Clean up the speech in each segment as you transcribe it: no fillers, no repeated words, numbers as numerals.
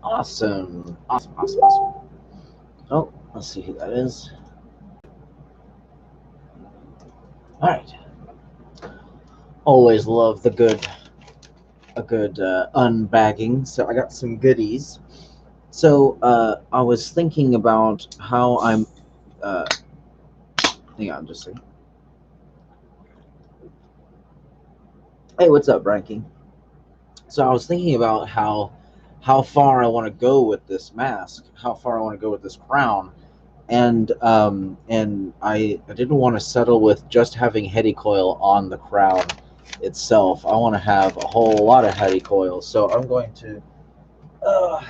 Awesome. Awesome, awesome, awesome. Oh, let's see who that is. Alright. Always love a good unbagging. So I got some goodies. So I was thinking about how I'm. Hang on, just a second. Hey, what's up, Ranking? So I was thinking about how far I want to go with this mask, how far I want to go with this crown, and I didn't want to settle with just having heady coil on the crown itself. I want to have a whole lot of heady coil. So I'm going to. Uh,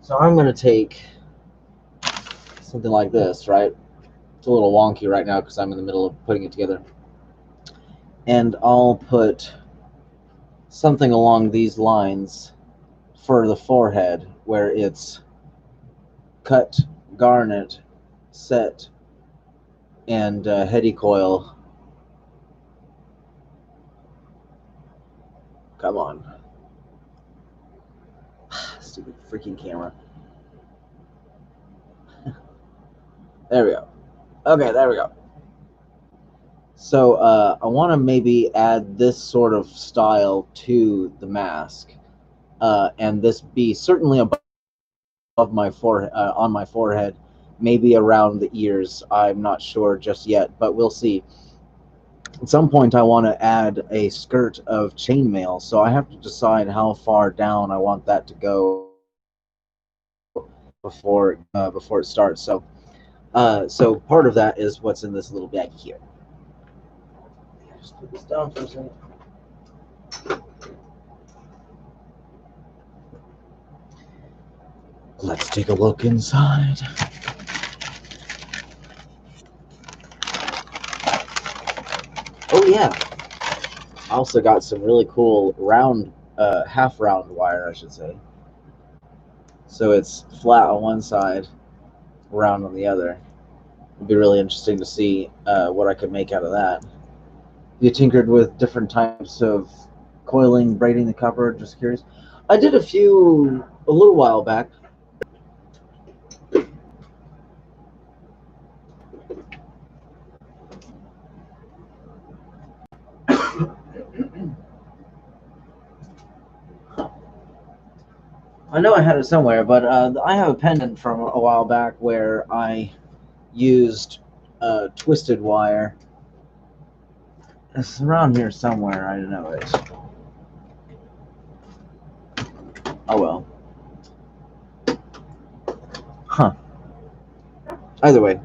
so I'm going to take something like this, right? It's a little wonky right now because I'm in the middle of putting it together. And I'll put something along these lines for the forehead, where it's cut, garnet, set, and heady coil. Come on. Stupid freaking camera. There we go. Okay, there we go. So I want to maybe add this sort of style to the mask, and this be certainly above my forehead, on my forehead, maybe around the ears. I'm not sure just yet, but we'll see. At some point, I want to add a skirt of chainmail, so I have to decide how far down I want that to go before it starts. So part of that is what's in this little bag here. Just put this down for a second. Let's take a look inside. Oh yeah, I also got some really cool round, half round wire, I should say. So it's flat on one side, round on the other. It'd be really interesting to see what I could make out of that. You tinkered with different types of coiling, braiding the copper. Just curious. I did a little while back. I know I had it somewhere, but I have a pendant from a while back where I used twisted wire. It's around here somewhere. I don't know it. Oh well. Huh. Either way,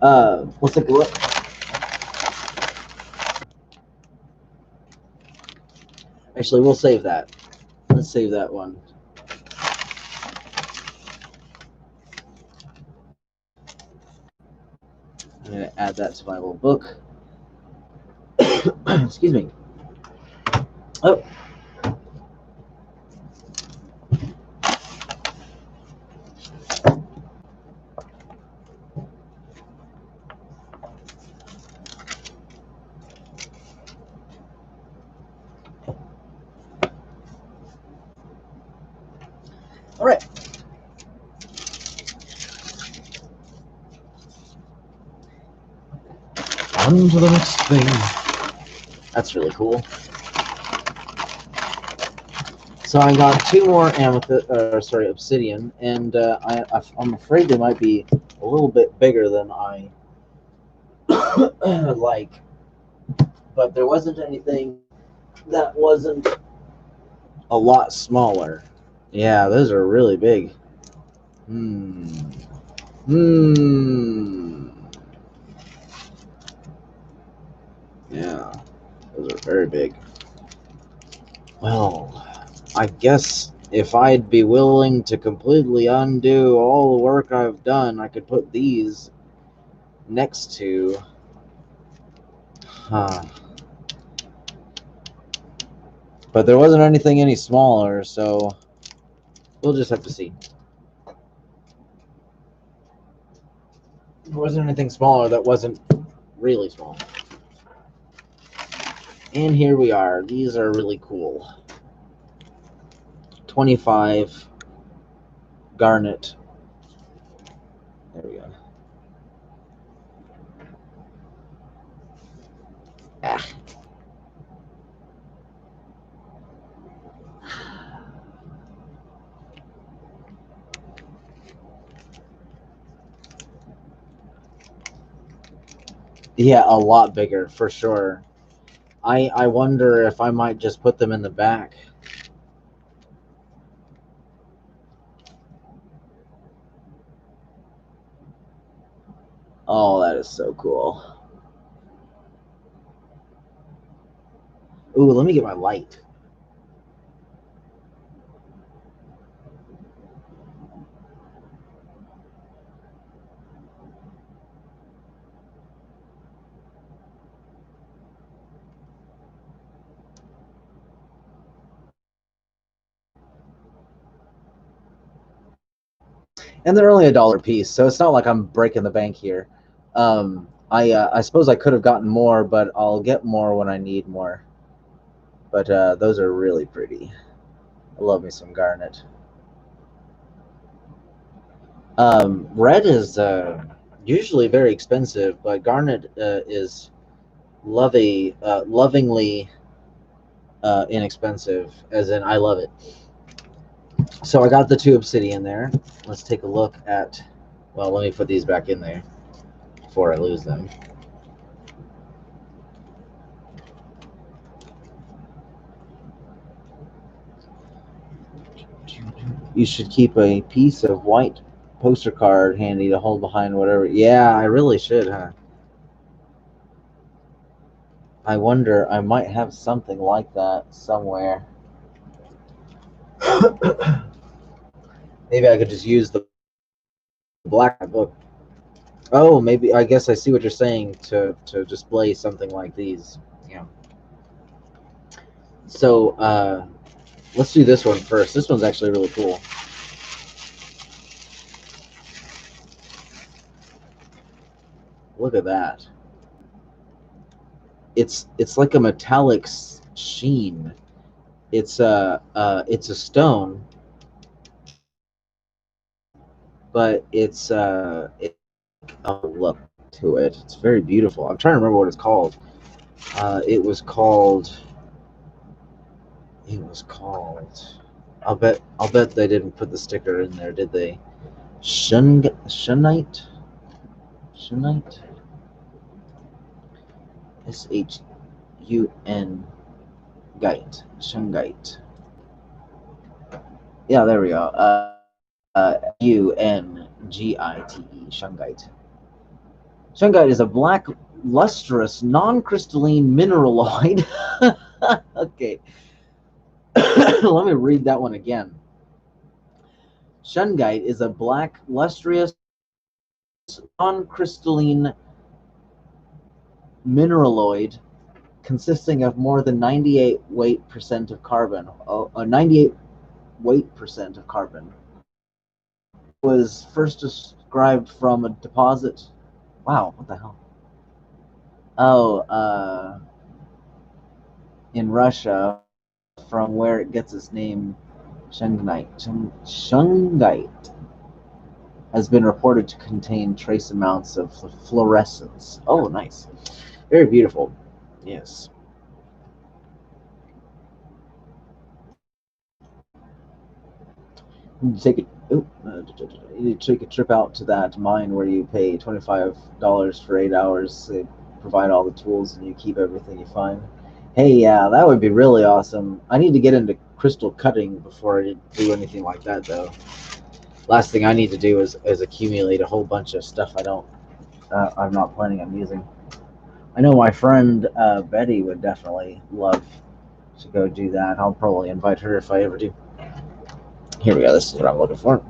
let's take a look. Actually, we'll save that. Let's save that one. I'm going to add that to my little book. Excuse me. Oh. All right. On to the next thing. That's really cool. So I got two more obsidian, and I'm afraid they might be a little bit bigger than I like. But there wasn't anything that wasn't a lot smaller. Yeah, those are really big. Yeah, those are very big. Well, I guess if I'd be willing to completely undo all the work I've done, I could put these next to. But there wasn't anything any smaller, so we'll just have to see. There wasn't anything smaller that wasn't really small. And here we are. These are really cool. 25 garnet. There we go. Ah. Yeah, a lot bigger for sure. I wonder if I might just put them in the back. Oh, that is so cool. Ooh, let me get my light. And they're only $1 a piece, so it's not like I'm breaking the bank here. I suppose I could have gotten more, but I'll get more when I need more. But those are really pretty. I love me some garnet. Red is usually very expensive, but garnet is lovingly inexpensive, as in I love it. So I got the 2 obsidian there. Let's take a look at, well, let me put these back in there before I lose them. You should keep a piece of white poster card handy to hold behind whatever. Yeah, I really should, huh? I wonder, I might have something like that somewhere. Maybe I could just use the black book. Oh, maybe, I guess I see what you're saying, to display something like these. Yeah. So, let's do this one first. This one's actually really cool. Look at that. It's like a metallic sheen. It's a stone, but it's a look to it. It's very beautiful. I'm trying to remember what it's called. It was called. It was called. I'll bet they didn't put the sticker in there, did they? Shunite. Shunite. SHUN Gite. Shungite. Yeah, there we go. UNGITE. Shungite. Shungite is a black, lustrous, non-crystalline mineraloid. Okay. Let me read that one again. Shungite is a black, lustrous, non-crystalline mineraloid consisting of more than 98 weight% of carbon. 98 weight% of carbon. It was first described from a deposit. Wow, what the hell? Oh, in Russia, from where it gets its name, shungite. Shungite has been reported to contain trace amounts of fluorescence. Oh, nice. Very beautiful. Yes. You take you take a trip out to that mine where you pay $25 for 8 hours. They provide all the tools and you keep everything you find. Hey, yeah, that would be really awesome. I need to get into crystal cutting before I do anything like that, though. Last thing I need to do is accumulate a whole bunch of stuff I'm not planning on using. I know my friend Betty would definitely love to go do that. I'll probably invite her if I ever do. Here we go. This is what I'm looking for.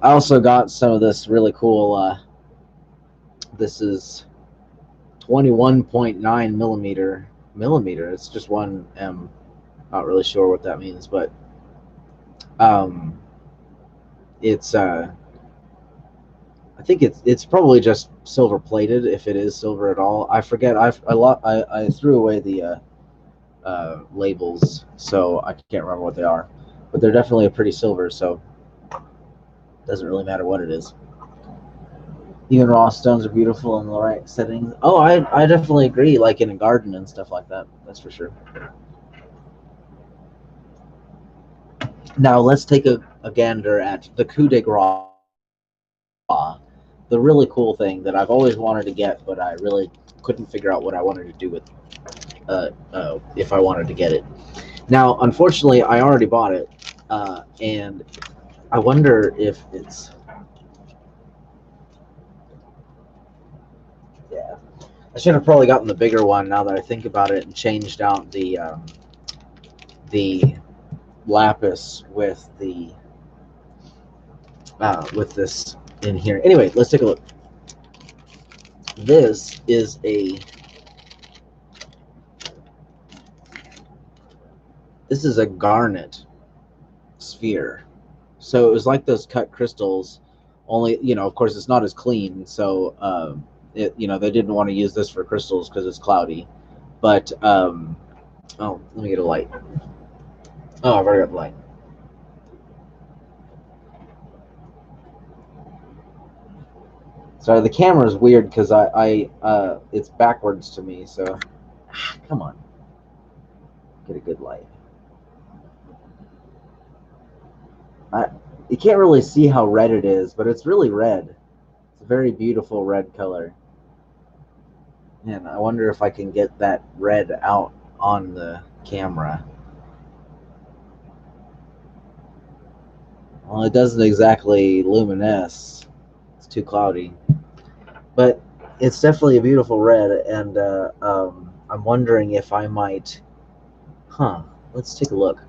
I also got some of this really cool. This is 21.9 millimeter. It's just 1 m. Not really sure what that means, but it's I think it's probably just silver plated, if it is silver at all. I forget. I threw away labels, so I can't remember what they are, but they're definitely a pretty silver, so it doesn't really matter what it is. Even raw stones are beautiful in the right settings. Oh, I definitely agree, like in a garden and stuff like that. That's for sure. Now let's take a gander at the coup de grace. The really cool thing that I've always wanted to get, but I really couldn't figure out what I wanted to do with if I wanted to get it. Now, unfortunately, I already bought it, and I wonder if it's... Yeah, I should have probably gotten the bigger one now that I think about it, and changed out the lapis with this in here. Anyway, let's take a look. This is a garnet sphere. So it was like those cut crystals, only, of course it's not as clean. So they didn't want to use this for crystals because it's cloudy. But oh, let me get a light. Oh, I've already got the light. Sorry, the camera is weird because I it's backwards to me. So come on, get a good light. You can't really see how red it is, but it's really red. It's a very beautiful red color. And I wonder if I can get that red out on the camera. Well, it doesn't exactly luminesce. It's too cloudy. But it's definitely a beautiful red, and I'm wondering if I might... Let's take a look.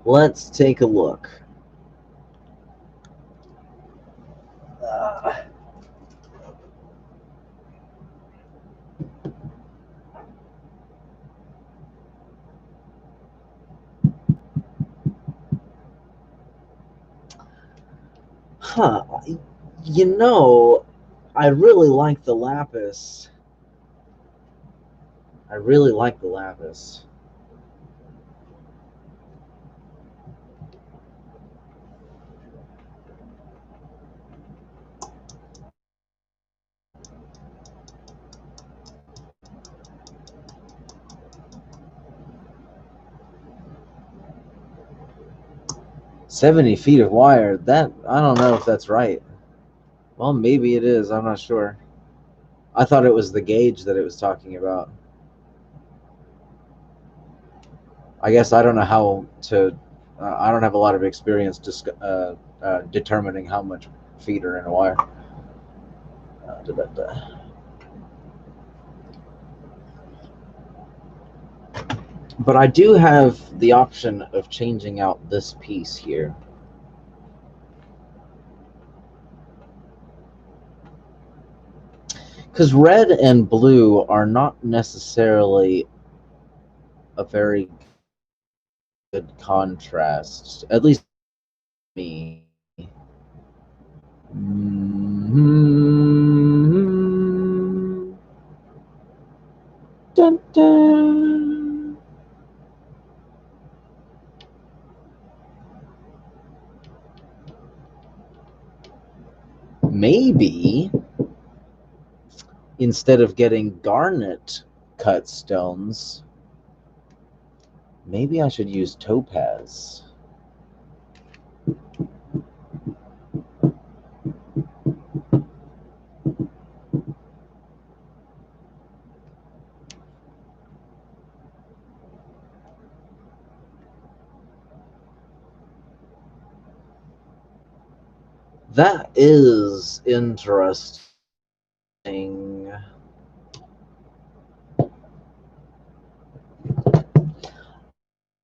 Let's take a look. Uh, huh. You know, I really like the lapis. I really like the lapis. $70 feet of wire. That, I don't know if that's right. Well, maybe it is. I'm not sure. I thought it was the gauge that it was talking about. I guess I don't know how to. I don't have a lot of experience determining how much feet are in a wire. But I do have the option of changing out this piece here. Because red and blue are not necessarily a very good contrast, at least me. Dun, dun. Maybe instead of getting garnet cut stones, maybe I should use topaz. That is interesting.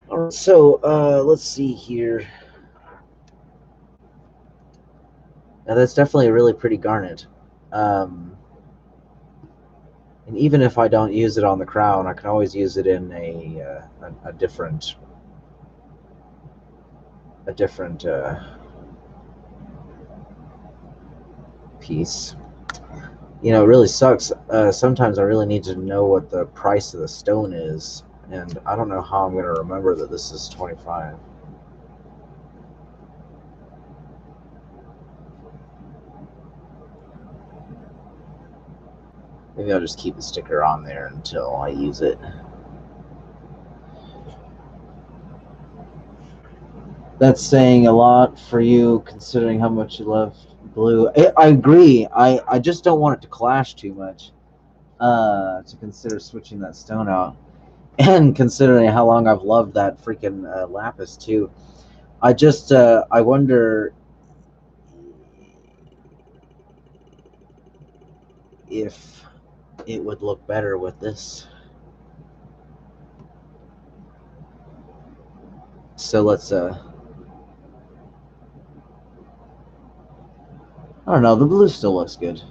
All right, so let's see here. Now that's definitely a really pretty garnet. And even if I don't use it on the crown, I can always use it in a different piece. You know, it really sucks. Sometimes I really need to know what the price of the stone is, and I don't know how I'm going to remember that this is 25. Maybe I'll just keep the sticker on there until I use it. That's saying a lot for you, considering how much you love blue. I agree. I just don't want it to clash too much to consider switching that stone out. And considering how long I've loved that freaking lapis too. I wonder if it would look better with this. So let's I don't know, the blue still looks good.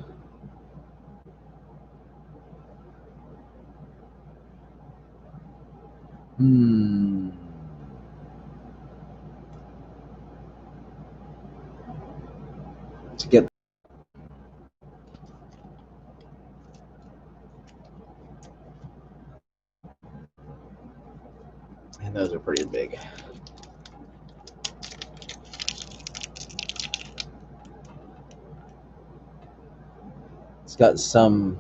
To get and those are pretty big. It's got some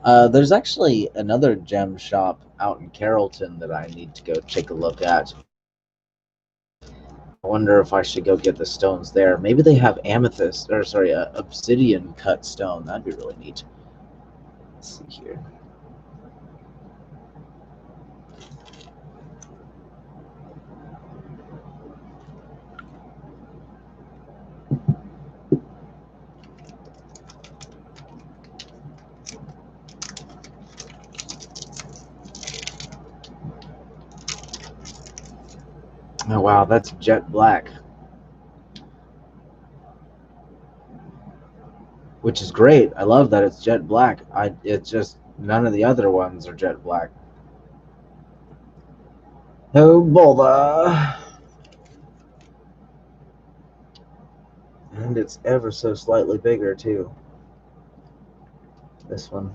there's actually another gem shop out in Carrollton that I need to go take a look at. I wonder if I should go get the stones there. Maybe they have amethyst, or sorry, obsidian cut stone. That'd be really neat. Let's see here. Oh wow, that's jet black. Which is great. I love that it's jet black. It's just none of the other ones are jet black. Oh bother. And it's ever so slightly bigger too. This one.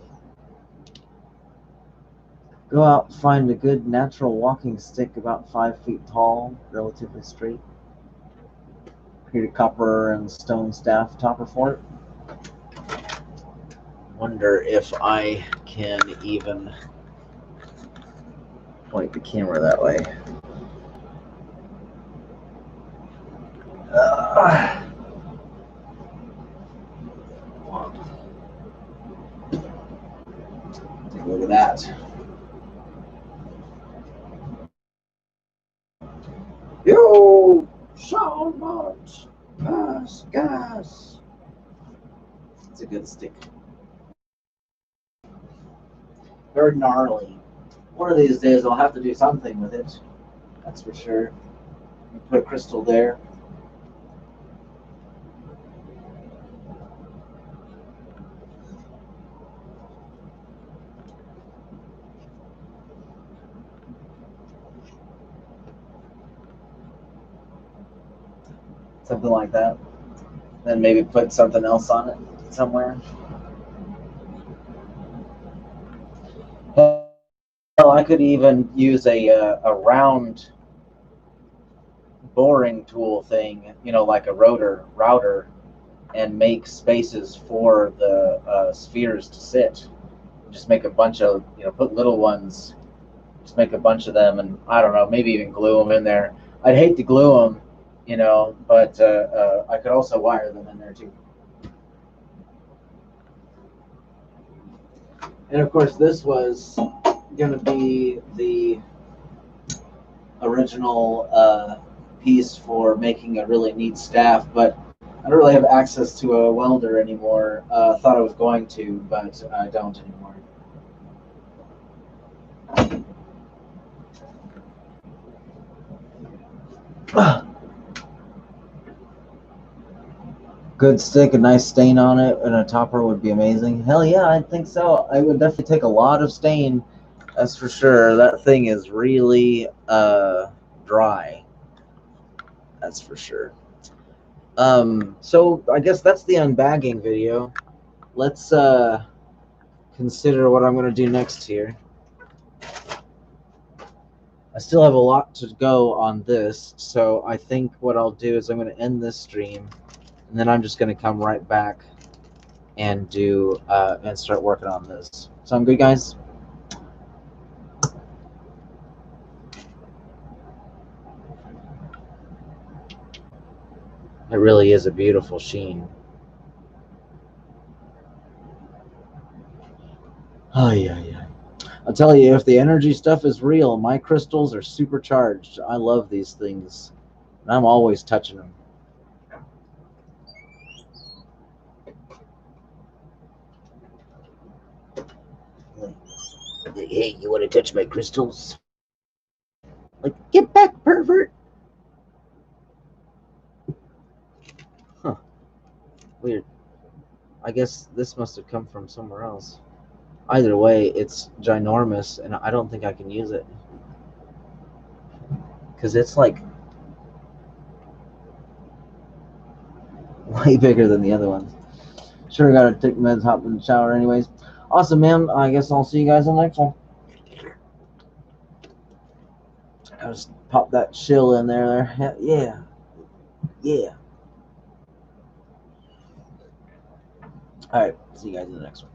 Go out, find a good natural walking stick about 5 feet tall, relatively straight. Create a copper and stone staff topper for it. Wonder if I can even point the camera that way. Take a look at that. Yo, shall not pass gas. It's a good stick. Very gnarly. One of these days I'll have to do something with it. That's for sure. Put a crystal there. Something like that. Then maybe put something else on it somewhere. Hell, I could even use a round boring tool thing, you know, like a router, and make spaces for the spheres to sit. Just make a bunch of, you know, put little ones, just make a bunch of them, and I don't know, maybe even glue them in there. I'd hate to glue them, you know, but I could also wire them in there too. And of course, this was going to be the original piece for making a really neat staff, but I don't really have access to a welder anymore. Thought I was going to, but I don't anymore. Good stick, a nice stain on it, and a topper would be amazing. Hell yeah, I think so. I would definitely take a lot of stain, that's for sure. That thing is really dry, that's for sure. So I guess that's the unbagging video. let's consider what I'm going to do next here. I still have a lot to go on this, so I think what I'll do is I'm going to end this stream, and then I'm just going to come right back and do and start working on this. Sound good, guys? It really is a beautiful sheen. Oh yeah. I'll tell you, if the energy stuff is real, my crystals are supercharged. I love these things, and I'm always touching them. Hey, you want to touch my crystals? Like, get back, pervert! Huh. Weird. I guess this must have come from somewhere else. Either way, it's ginormous, and I don't think I can use it. Because it's like way bigger than the other ones. Sure, gotta take meds, hop in the shower anyways. Awesome, man. I guess I'll see you guys on the next one. I'll just pop that shill in there. Yeah. Alright, see you guys in the next one.